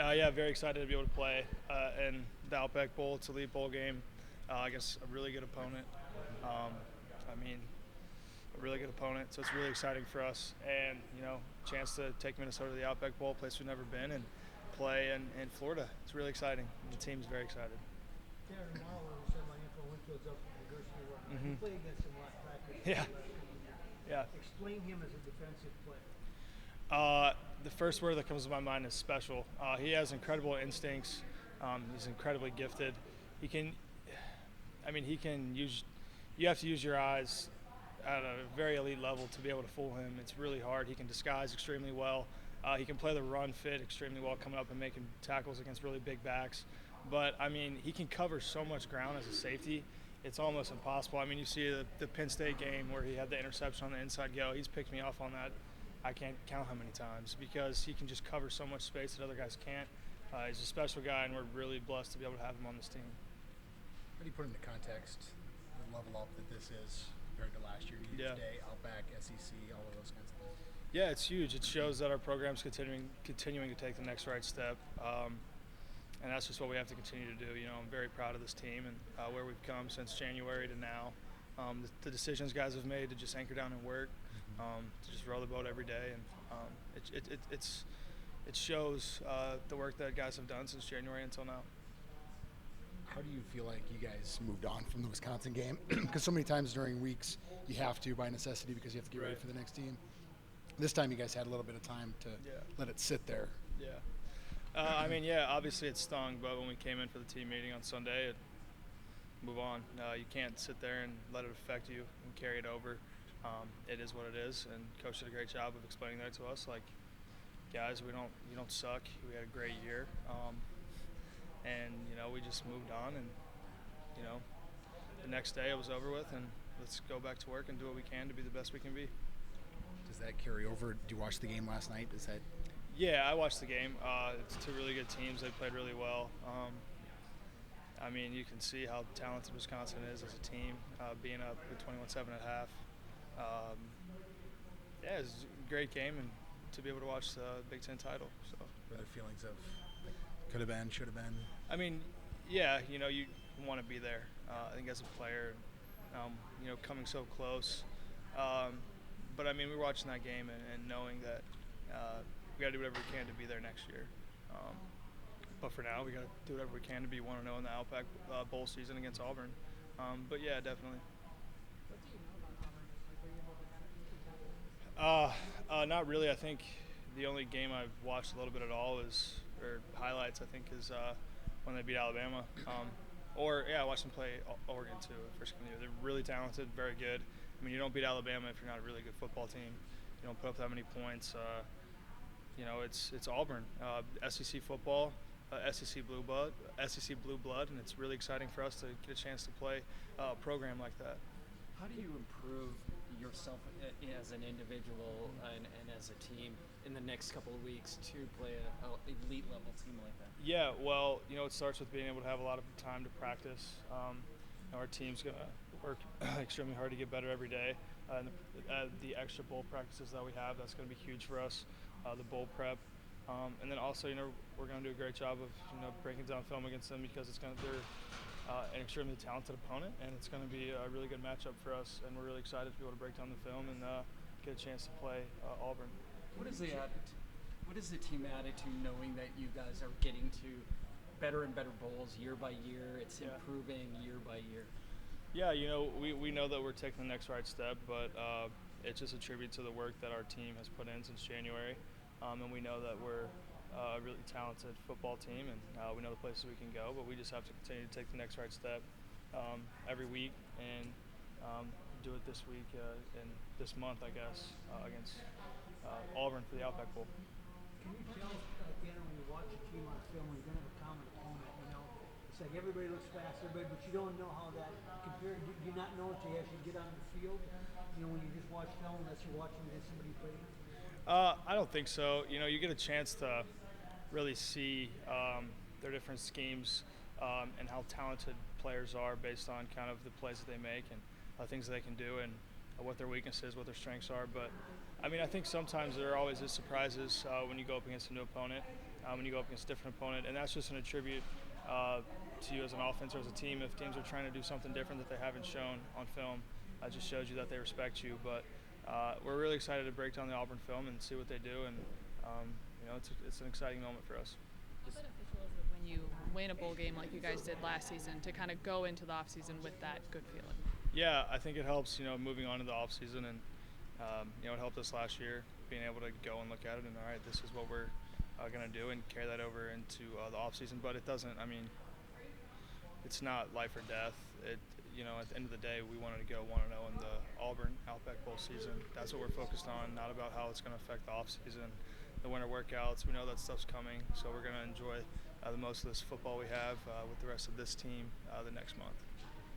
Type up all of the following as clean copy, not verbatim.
Yeah, very excited to be able to play in the Outback Bowl. It's a elite bowl game against a really good opponent. Um, I mean, a really good opponent, so it's really exciting for us. And, chance to take Minnesota to the Outback Bowl, a place we've never been, and play in Florida. It's really exciting. The team's very excited. Darren Marlowe said my info Winfield's up for diversity work. You play against him a lot in practice Yeah, the last couple of years. yeah. Explain him as a defensive player. The first word that comes to my mind is special. He has incredible instincts. He's incredibly gifted. He can, he can use. You have to use your eyes at a very elite level to be able to fool him. It's really hard. He can disguise extremely well. He can play the run fit extremely well, coming up and making tackles against really big backs. But he can cover so much ground as a safety. It's almost impossible. You see the Penn State game where he had the interception on the inside go. He's picked me off on that. I can't count how many times because he can just cover so much space that other guys can't. He's a special guy, and we're really blessed to be able to have him on this team. How do you put into context the level up that this is compared to last year? Each day, Outback, SEC, all of those kinds of things. Yeah, it's huge. It shows that our program's continuing to take the next right step, and that's just what we have to continue to do. I'm very proud of this team and where we've come since January to now. The decisions guys have made to just anchor down and work, to just row the boat every day, and it shows the work that guys have done since January until now. How do you feel like you guys moved on from the Wisconsin game? Because so many times during weeks you have to by necessity because you have to get ready for the next team. This time you guys had a little bit of time to let it sit there. Yeah. Obviously it stung, but when we came in for the team meeting on Sunday, move on. You can't sit there and let it affect you and carry it over. It is what it is, and Coach did a great job of explaining that to us. Like, guys, you don't suck. We had a great year, and we just moved on. And the next day it was over with, and let's go back to work and do what we can to be the best we can be. Does that carry over? Did you watch the game last night? Yeah, I watched the game. It's two really good teams. They played really well. You can see how talented Wisconsin is as a team, being up with 21-7 at half. It was a great game, and to be able to watch the Big Ten title. So, were there feelings of could have been, should have been? You want to be there. I think as a player, coming so close. But we were watching that game and knowing that we got to do whatever we can to be there next year. But for now, we got to do whatever we can to be 1-0 in the Outback Bowl season against Auburn. But yeah, definitely. What do you know about Auburn? Were you able to catch Not really. I think the only game I've watched a little bit at all is highlights. I think is when they beat Alabama. I watched them play Oregon too. First game, they're really talented, very good. You don't beat Alabama if you're not a really good football team. You don't put up that many points. It's Auburn, SEC football, SEC blue blood, and it's really exciting for us to get a chance to play a program like that. How do you improve yourself as an individual and as a team in the next couple of weeks to play an elite level team like that? Yeah, well, it starts with being able to have a lot of time to practice. Our team's going to work extremely hard to get better every day. And the extra bowl practices that we have, that's going to be huge for us, the bowl prep. And then also, we're going to do a great job of, breaking down film against them because they're an extremely talented opponent, and it's going to be a really good matchup for us. And we're really excited to be able to break down the film and get a chance to play Auburn. What is the team attitude knowing that you guys are getting to better and better bowls year by year? It's improving year by year. Yeah, we know that we're taking the next right step, but it's just a tribute to the work that our team has put in since January. And we know that we're a really talented football team, and we know the places we can go, but we just have to continue to take the next right step every week and do it this week and this month, I guess, against Auburn for the Outback Bowl. Can you tell, again, when you watch a team on film, when you're going to have a common opponent, it's like everybody looks fast, but you don't know how that compared. Do you not know until you actually get on the field? When you just watch film, unless you're watching against somebody play. I don't think so. You get a chance to really see their different schemes and how talented players are based on kind of the plays that they make and things that they can do and what their weaknesses, what their strengths are. But I think sometimes there always is surprises when you go up against a new opponent. when you go up against a different opponent, and that's just an attribute to you as an offense or as a team. If teams are trying to do something different that they haven't shown on film, it just shows you that they respect you. But we're really excited to break down the Auburn film and see what they do, and it's an exciting moment for us. How beneficial is it when you win a bowl game like you guys did last season to kind of go into the offseason with that good feeling? Yeah, I think it helps, moving on to the offseason, and it helped us last year being able to go and look at it and, all right, this is what we're going to do, and carry that over into the offseason. But it doesn't, it's not life or death. At the end of the day, we wanted to go 1-0 in the Auburn Outback Bowl season. That's what we're focused on, not about how it's going to affect the offseason. The winter workouts, we know that stuff's coming, so we're going to enjoy the most of this football we have with the rest of this team the next month.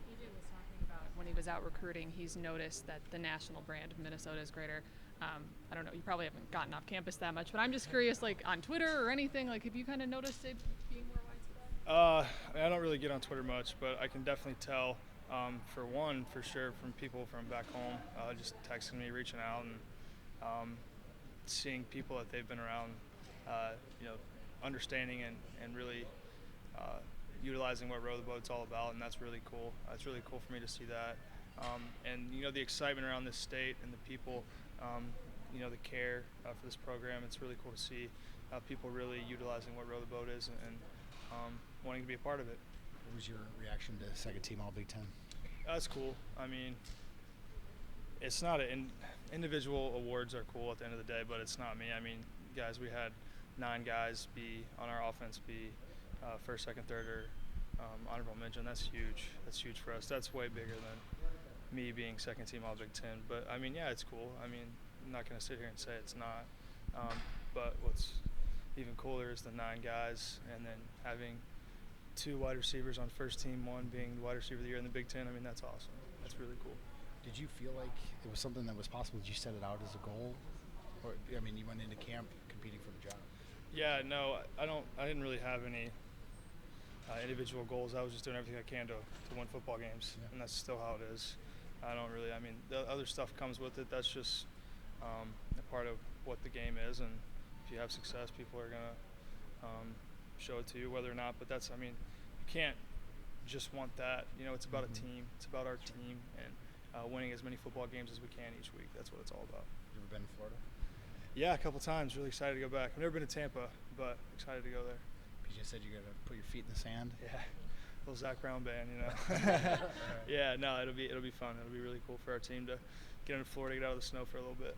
EJ was talking about when he was out recruiting, he's noticed that the national brand of Minnesota is greater. I don't know, you probably haven't gotten off campus that much, but I'm just curious, like on Twitter or anything, like have you kind of noticed it being more widespread? I don't really get on Twitter much, but I can definitely tell, for sure, from people from back home, just texting me, reaching out, and seeing people that they've been around, understanding and really utilizing what Row the Boat's all about, and that's really cool. It's really cool for me to see that. And the excitement around this state and the people, the care for this program, it's really cool to see people really utilizing what Row the Boat is and wanting to be a part of it. What was your reaction to second team All Big Ten? That's cool. It's not individual awards are cool at the end of the day, but it's not me. Guys, we had 9 guys be on our offense be first, second, third, or honorable mention. That's huge. That's huge for us. That's way bigger than me being second team All Big Ten. But yeah, it's cool. I'm not going to sit here and say it's not. But what's even cooler is the 9 guys, and then having 2 wide receivers on first team, 1 being the wide receiver of the year in the Big Ten. That's awesome. That's really cool. Did you feel like it was something that was possible? Did you set it out as a goal? Or, you went into camp competing for the job. Yeah, no, I didn't really have any individual goals. I was just doing everything I can to win football games, and that's still how it is. I don't really, the other stuff comes with it. That's just a part of what the game is, and if you have success, people are going to show it to you, whether or not. But that's, you can't just want that. It's about a team. It's about our team, and winning as many football games as we can each week. That's what it's all about. You ever been to Florida? Yeah, a couple times. Really excited to go back. I've never been to Tampa, but excited to go there. PJ said you got to put your feet in the sand. Yeah, little Zach Brown band, Yeah, no, it'll be fun. It'll be really cool for our team to get into Florida, get out of the snow for a little bit.